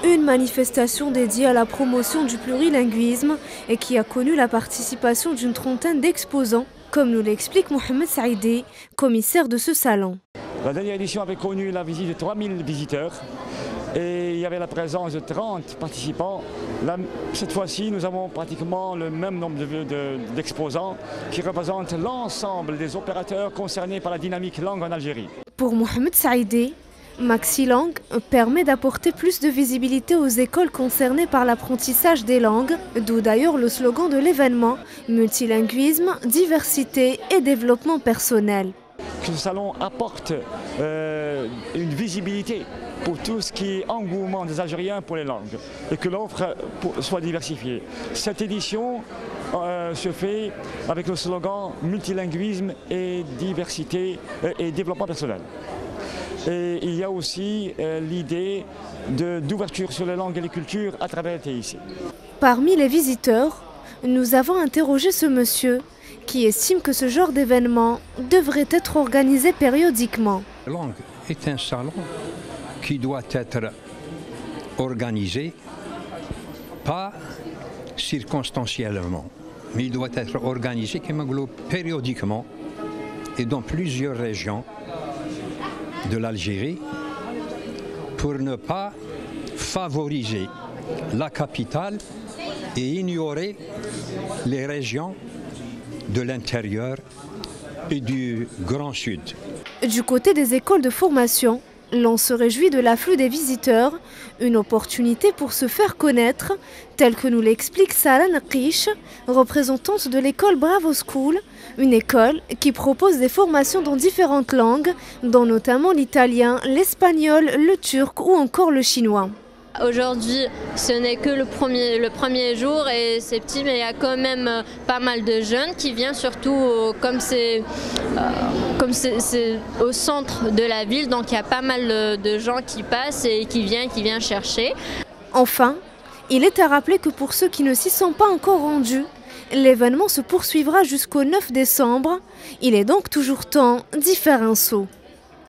Une manifestation dédiée à la promotion du plurilinguisme et qui a connu la participation d'une trentaine d'exposants, comme nous l'explique Mohamed Saïdi, commissaire de ce salon. La dernière édition avait connu la visite de 3000 visiteurs et il y avait la présence de 30 participants. Là, cette fois-ci, nous avons pratiquement le même nombre d'exposants qui représentent l'ensemble des opérateurs concernés par la dynamique langue en Algérie. Pour Mohamed Saïdi, Maxilang permet d'apporter plus de visibilité aux écoles concernées par l'apprentissage des langues, d'où d'ailleurs le slogan de l'événement « Multilinguisme, diversité et développement personnel ». Que ce salon apporte une visibilité pour tout ce qui est engouement des Algériens pour les langues et que l'offre soit diversifiée. Cette édition se fait avec le slogan « Multilinguisme et diversité et développement personnel ». Et il y a aussi l'idée d'ouverture sur les langues et les cultures à travers le TIC. Parmi les visiteurs, nous avons interrogé ce monsieur qui estime que ce genre d'événement devrait être organisé périodiquement. La langue est un salon qui doit être organisé, pas circonstanciellement, mais il doit être organisé périodiquement et dans plusieurs régions de l'Algérie pour ne pas favoriser la capitale et ignorer les régions de l'intérieur et du Grand Sud. Du côté des écoles de formation, l'on se réjouit de l'afflux des visiteurs, une opportunité pour se faire connaître, telle que nous l'explique Sarah Naqish, représentante de l'école Bravo School, une école qui propose des formations dans différentes langues, dont notamment l'italien, l'espagnol, le turc ou encore le chinois. Aujourd'hui, ce n'est que le premier jour et c'est petit, mais il y a quand même pas mal de jeunes qui viennent, surtout comme c'est au centre de la ville, donc il y a pas mal de gens qui passent et qui viennent chercher. Enfin, il est à rappeler que pour ceux qui ne s'y sont pas encore rendus, l'événement se poursuivra jusqu'au 9 décembre. Il est donc toujours temps d'y faire un saut.